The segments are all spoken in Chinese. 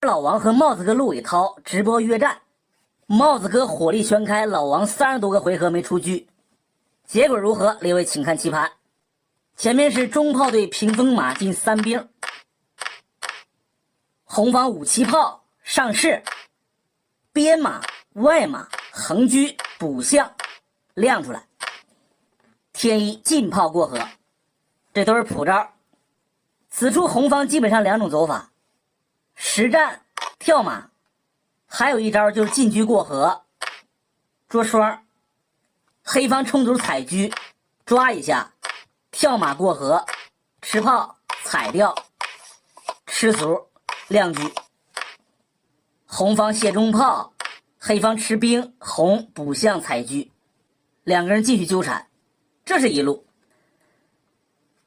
老王和帽子哥陆伟涛直播约战，帽子哥火力全开，老王30多个回合没出车，结果如何？列位请看棋盘。前面是中炮对屏风马进3兵，红方5、7炮上士，边马、外马、横车、补象亮出来，天一进炮过河，这都是普招。此处红方基本上2种走法，实战跳马，还有一招就是进车过河捉双。黑方冲卒踩车抓一下，跳马过河吃炮踩掉吃卒亮车。红方卸中炮，黑方吃兵，红补象踩车，两个人继续纠缠，这是一路。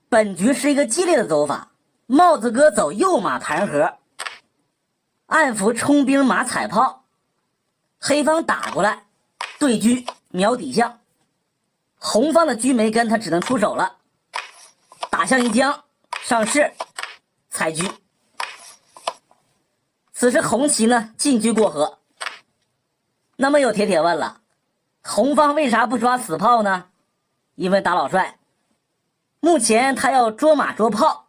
本局是一个激烈的走法，帽子哥走右马盘河，暗伏冲兵马踩炮，黑方打过来对车瞄底象，红方的车没跟，他只能出手了，打象一将上士踩车。此时红旗呢进车过河。那么有铁问了，红方为啥不抓死炮呢？因为打老帅，目前他要捉马捉炮，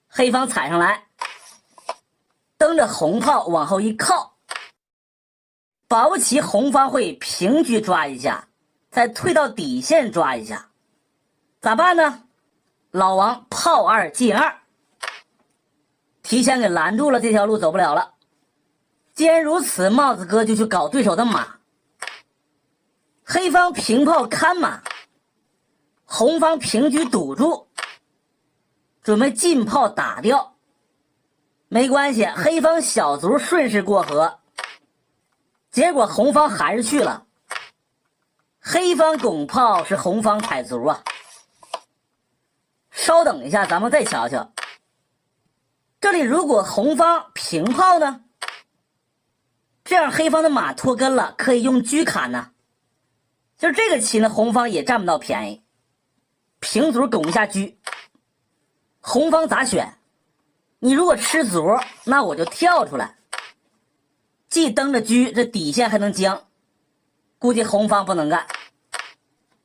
黑方踩上来，蹬着红炮往后一靠，保不齐红方会平车抓一下，再退到底线抓一下，咋办呢？老王炮2进2，提前给拦住了，这条路走不了了。既然如此，帽子哥就去搞对手的马。黑方平炮看马，红方平车堵住，准备进炮打掉。没关系，黑方小卒顺势过河，结果红方还是去了。黑方拱炮是红方踩卒啊。稍等一下，咱们再瞧瞧。这里如果红方平炮呢？这样黑方的马脱根了，可以用车砍呢。就这个棋呢，红方也占不到便宜。平卒拱一下车，红方咋选？你如果吃卒，那我就跳出来，既蹬着车，这底线还能将。估计红方不能干，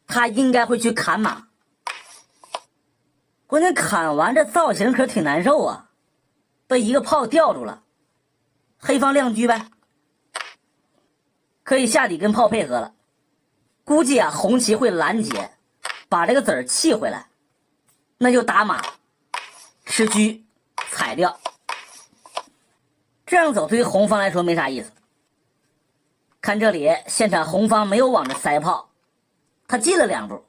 他应该会去砍马。关键砍完这造型可挺难受啊，被一个炮吊住了。黑方亮车呗，可以下底跟炮配合了。估计啊，红旗会拦截，把这个子儿气回来，那就打马吃车踩掉。这样走对于红方来说没啥意思。看这里，现场红方没有往这塞炮，他进了2步，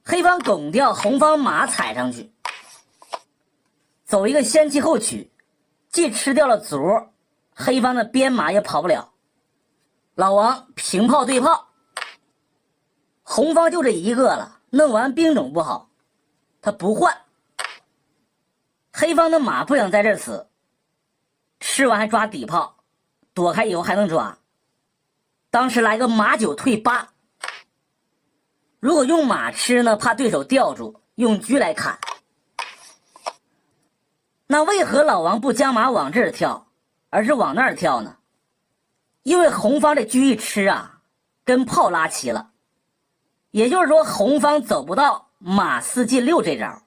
黑方拱掉，红方马踩上去，走一个先弃后取，既吃掉了卒，黑方的边马也跑不了。老王平炮对炮，红方就这一个了，弄完兵种不好，他不换。黑方的马不想在这儿死，吃完还抓底炮，躲开以后还能抓。当时来个马9退8，如果用马吃呢，怕对手吊住，用车来砍。那为何老王不将马往这儿跳，而是往那儿跳呢？因为红方这车一吃啊，跟炮拉齐了，也就是说红方走不到马4进6这招，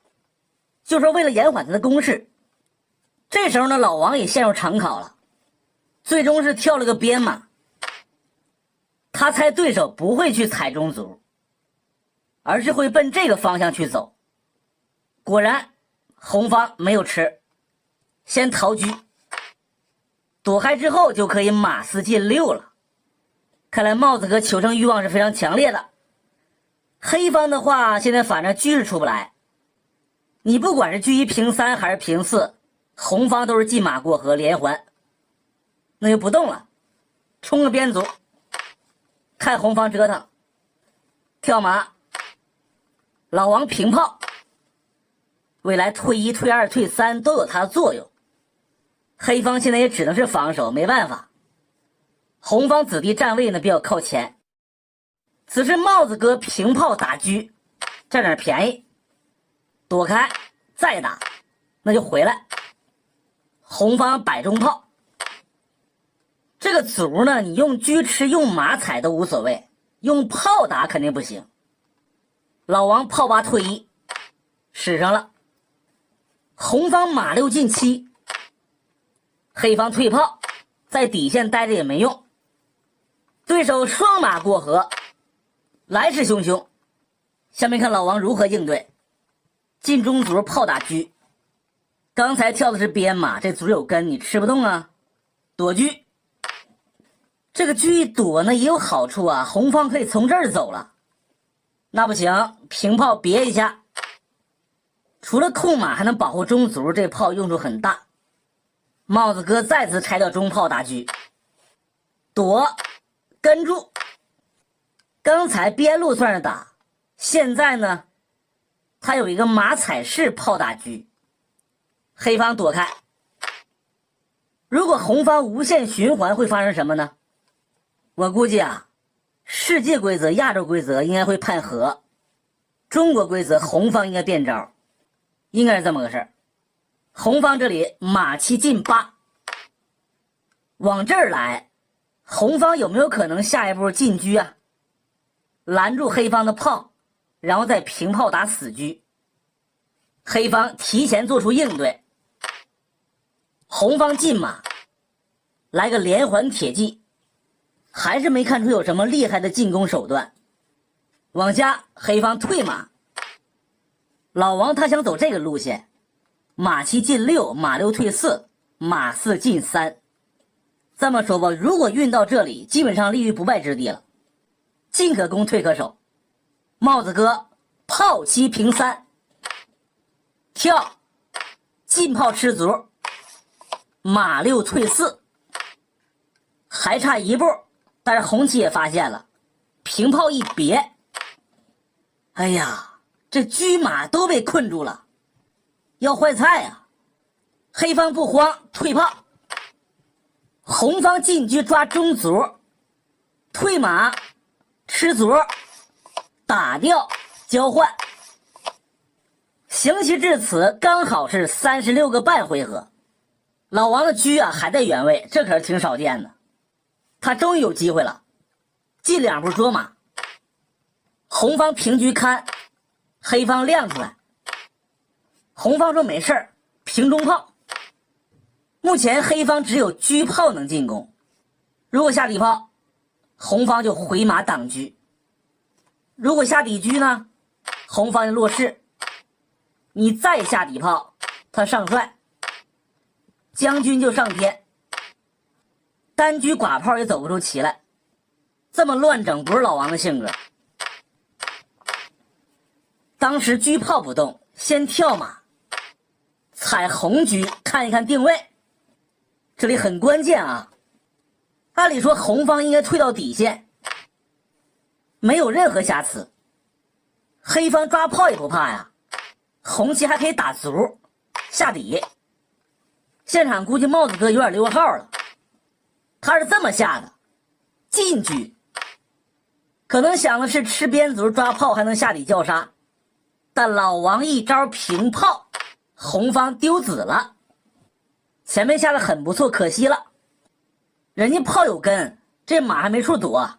就是说为了延缓他的攻势。这时候呢，老王也陷入长考了，最终是跳了个边马。他猜对手不会去踩中卒，而是会奔这个方向去走。果然红方没有吃，先逃车，躲开之后就可以马4进6了。看来帽子哥求胜欲望是非常强烈的。黑方的话，现在反正车是出不来，你不管是车1平3还是平4，红方都是进马过河连环，那就不动了，冲个边卒，看红方折腾。跳马，老王平炮，未来退1退2退3都有它的作用。黑方现在也只能是防守，没办法。红方子弟站位呢比较靠前，此时帽子哥平炮打车，占点便宜，躲开再打，那就回来。红方摆中炮，这个卒呢，你用车吃用马踩都无所谓，用炮打肯定不行。老王炮8退1，使上了。红方马6进7，黑方退炮，在底线待着也没用。对手双马过河，来势汹汹。下面看老王如何应对。进中卒炮打车，刚才跳的是边马，这卒有根，你吃不动啊，躲车。这个车一躲呢也有好处啊，红方可以从这儿走了。那不行，平炮别一下，除了控马还能保护中卒，这炮用处很大。帽子哥再次拆掉中炮打车，躲跟住。刚才边路算是打，现在呢他有一个马踩式炮打车，黑方躲开。如果红方无限循环会发生什么呢？我估计啊，世界规则亚洲规则应该会判和，中国规则红方应该变招，应该是这么个事儿。红方这里马7进8，往这儿来，红方有没有可能下一步进车啊？拦住黑方的炮，然后再平炮打死车。黑方提前做出应对，红方进马，来个连环铁骑，还是没看出有什么厉害的进攻手段。往下，黑方退马，老王他想走这个路线，马7进6，马6退4，马4进3。这么说吧，如果运到这里，基本上立于不败之地了，进可攻，退可守。帽子哥炮7平3，跳进炮吃卒，马6退4，还差一步，但是红旗也发现了，平炮一别，哎呀，这车马都被困住了，要坏菜啊！黑方不慌，退炮，红方进车抓中卒，退马吃卒，打掉交换。行棋至此刚好是36个半回合，老王的车啊还在原位，这可是挺少见的。他终于有机会了，进2步捉马，红方平车看，黑方亮出来，红方说没事儿，平中炮。目前黑方只有车炮能进攻，如果下底炮，红方就回马挡车；如果下底车呢，红方就落势。你再下底炮，他上帅，将军就上天，单车寡炮也走不出棋来。这么乱整不是老王的性格。当时车炮不动，先跳马，踩红车，看一看定位。这里很关键啊，按理说红方应该退到底线，没有任何瑕疵。黑方抓炮也不怕呀，红旗还可以打卒下底。现场估计帽子哥有点溜号了，他是这么下的，进车，可能想的是吃边卒抓炮还能下底叫杀，但老王一招平炮，红方丢子了。前面下的很不错，可惜了，人家炮有根，这马还没处躲，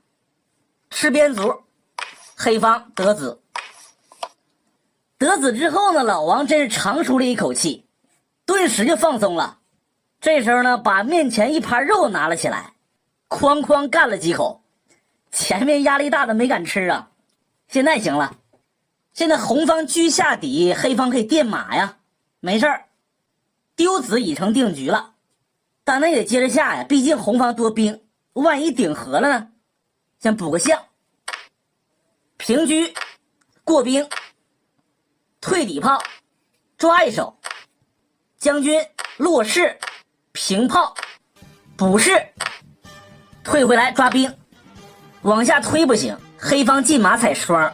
吃边卒，黑方得子。得子之后呢，老王真是长舒了一口气，顿时就放松了。这时候呢，把面前一盘肉拿了起来，哐哐干了几口，前面压力大的没敢吃啊。现在行了，现在红方车下底，黑方可以垫马呀，没事儿，丢子已成定局了。但那也得接着下呀，毕竟红方多兵，万一顶和了呢，先补个象，平车过兵，退底炮抓一手，将军落势平炮补势，退回来抓兵，往下推不行，黑方进马踩双，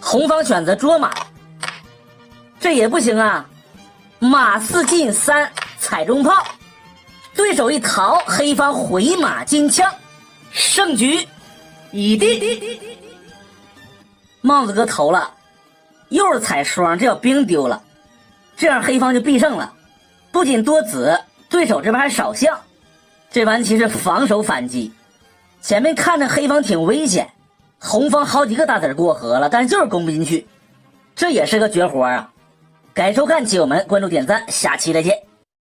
红方选择捉马，这也不行啊，马4进3踩中炮，对手一逃，黑方回马金枪，胜局已定。帽子哥投了，又是踩双，这要兵丢了，这样黑方就必胜了，不仅多子，对手这边还少象，这盘棋是防守反击，前面看着黑方挺危险，红方好几个大子过河了，但是就是攻不进去，这也是个绝活啊！感谢收看，棋友们关注点赞，下期再见。